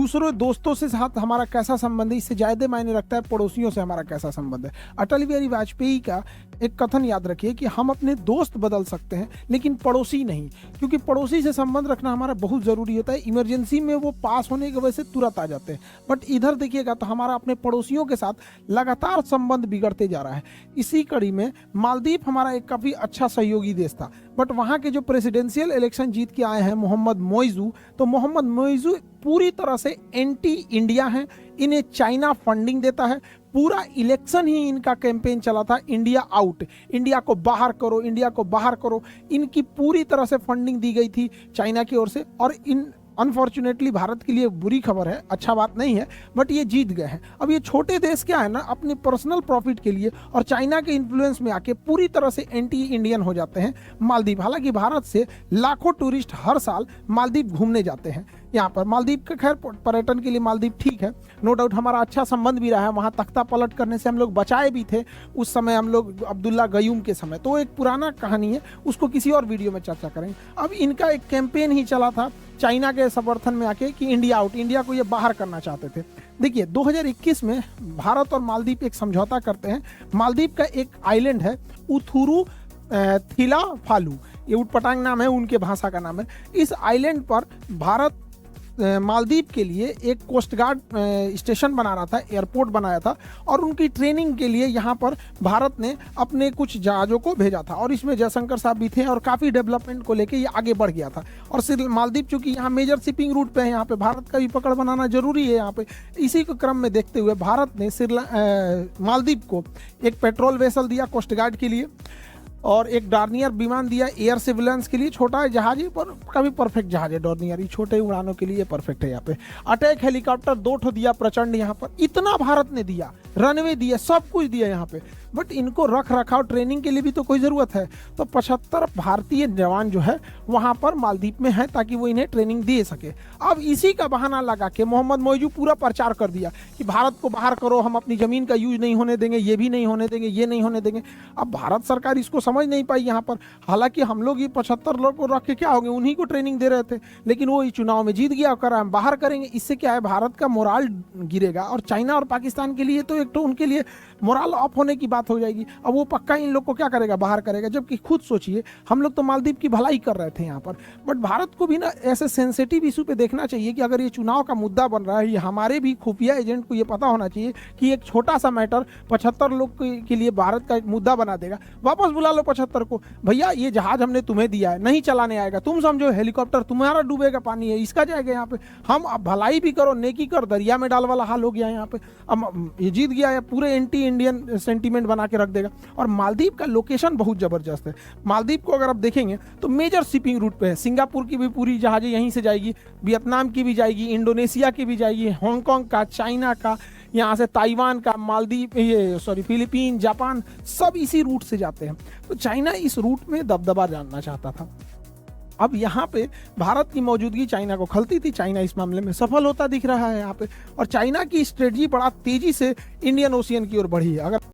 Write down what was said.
दूसरों दोस्तों से साथ हमारा कैसा संबंध है, इससे ज़्यादा मायने रखता है पड़ोसियों से हमारा कैसा संबंध है। अटल बिहारी वाजपेयी का एक कथन याद रखिए कि हम अपने दोस्त बदल सकते हैं लेकिन पड़ोसी नहीं, क्योंकि पड़ोसी से संबंध रखना हमारा बहुत ज़रूरी होता है। इमरजेंसी में वो पास होने की वजह से तुरंत आ जाते हैं, बट इधर देखिएगा तो हमारा अपने पड़ोसियों के साथ लगातार संबंध बिगड़ते जा रहा है। इसी कड़ी में मालदीव हमारा एक काफ़ी अच्छा सहयोगी देश था, बट वहाँ के जो प्रेसिडेंशियल इलेक्शन जीत के आए हैं मोहम्मद मोइजू, तो मोहम्मद मोइजू पूरी तरह से एंटी इंडिया हैं। इन्हें चाइना फंडिंग देता है। पूरा इलेक्शन ही इनका कैंपेन चला था इंडिया आउट, इंडिया को बाहर करो, इंडिया को बाहर करो। इनकी पूरी तरह से फंडिंग दी गई थी चाइना की ओर से, और इन अनफॉर्चुनेटली भारत के लिए बुरी खबर है, अच्छा बात नहीं है, बट ये जीत गए हैं। अब ये छोटे देश क्या है ना, अपने पर्सनल प्रॉफिट के लिए और चाइना के इन्फ्लुएंस में आके पूरी तरह से एंटी इंडियन हो जाते हैं मालदीव। हालांकि भारत से लाखों टूरिस्ट हर साल मालदीव घूमने जाते हैं। यहाँ पर मालदीव का खैर पर्यटन के लिए मालदीव ठीक है, नो डाउट हमारा अच्छा संबंध भी रहा है। वहाँ तख्ता पलट करने से हम लोग बचाए भी थे उस समय, हम लोग अब्दुल्ला गयूम के समय, तो एक पुराना कहानी है, उसको किसी और वीडियो में चर्चा करेंगे। अब इनका एक कैंपेन ही चला था चाइना के समर्थन में आके कि इंडिया आउट, इंडिया को ये बाहर करना चाहते थे। देखिए 2021 में भारत और मालदीव एक समझौता करते हैं। मालदीव का एक आइलैंड है उथुरू थिला फालू, ये उटपटांग नाम है, उनके भाषा का नाम है। इस आइलैंड पर भारत मालदीव के लिए एक कोस्ट गार्ड स्टेशन बना रहा था, एयरपोर्ट बनाया था, और उनकी ट्रेनिंग के लिए यहाँ पर भारत ने अपने कुछ जहाज़ों को भेजा था, और इसमें जयशंकर साहब भी थे, और काफ़ी डेवलपमेंट को लेके ये आगे बढ़ गया था। और मालदीव चूँकि यहाँ मेजर शिपिंग रूट पे है, यहाँ पे भारत का भी पकड़ बनाना जरूरी है यहाँ पे। इसी को क्रम में देखते हुए भारत ने मालदीव को एक पेट्रोल वेसल दिया कोस्ट गार्ड के लिए, और एक डॉर्नियर विमान दिया एयर सर्विलांस के लिए। छोटा जहाज है पर काफ़ी परफेक्ट जहाज है डॉर्नियर, ये छोटे उड़ानों के लिए परफेक्ट है। यहाँ पे अटैक हेलीकॉप्टर 2 ठो दिया प्रचंड, यहाँ पर इतना भारत ने दिया, रनवे दिया, सब कुछ दिया यहाँ पे, बट इनको रख रखाव ट्रेनिंग के लिए भी तो कोई ज़रूरत है। तो 75 भारतीय जवान जो है वहाँ पर मालदीव में है ताकि वो इन्हें ट्रेनिंग दे सके। अब इसी का बहाना लगा के मोहम्मद मोइजू पूरा प्रचार कर दिया कि भारत को बाहर करो, हम अपनी ज़मीन का यूज नहीं होने देंगे, ये भी नहीं होने देंगे, ये नहीं होने देंगे। अब भारत सरकार इसको समझ नहीं पाई यहाँ पर। हालांकि हम लोग ये 75 लोग को रख के क्या हो गए, उन्हीं को ट्रेनिंग दे रहे थे, लेकिन वो इस चुनाव में जीत गया, कर हम बाहर करेंगे। इससे क्या है, भारत का मोराल गिरेगा, और चाइना और पाकिस्तान के लिए तो एक तो उनके लिए मोराल ऑफ होने की बात हो जाएगी। अब वो पक्का इन लोग को क्या करेगा, बाहर करेगा। जबकि खुद सोचिए, हम लोग तो मालदीव की भलाई कर रहे थे यहाँ पर, बट भारत को भी ना ऐसे सेंसिटिव इशू पे देखना चाहिए कि अगर ये चुनाव का मुद्दा बन रहा है, ये हमारे भी खुफिया एजेंट को ये पता होना चाहिए कि एक छोटा सा मैटर 75 लोग के लिए भारत का एक मुद्दा बना देगा। वापस बुला लो 75 को, भैया ये जहाज हमने तुम्हें दिया है, नहीं चलाने आएगा, तुम समझो हेलीकॉप्टर तुम्हारा डूबेगा, पानी है इसका जाएगा यहाँ पे। हम अब भलाई भी करो, नेकी कर, दरिया में डाल वाला हाल हो गया यहाँ पे। अब ये जीत गया है, पूरे एंटी इंडियन सेंटीमेंट बना के रख देगा। और मालदीव का लोकेशन बहुत जबरदस्त है। मालदीव को अगर आप देखेंगे तो मेजर शिपिंग रूट पे है। सिंगापुर की भी पूरी जहाजें यहीं से जाएगी, वियतनाम की भी जाएगी, इंडोनेशिया की भी जाएगी, हांगकांग का, चाइना का, यहाँ से ताइवान का, फिलीपीन, जापान, सब इसी रूट से जाते हैं। तो चाइना इस रूट में दबदबा जानना चाहता था। अब यहाँ पे भारत की मौजूदगी चाइना को खलती थी, चाइना इस मामले में सफल होता दिख रहा है यहाँ पे, और चाइना की स्ट्रेटजी बड़ा तेजी से इंडियन ओशियन की ओर बढ़ी है। अगर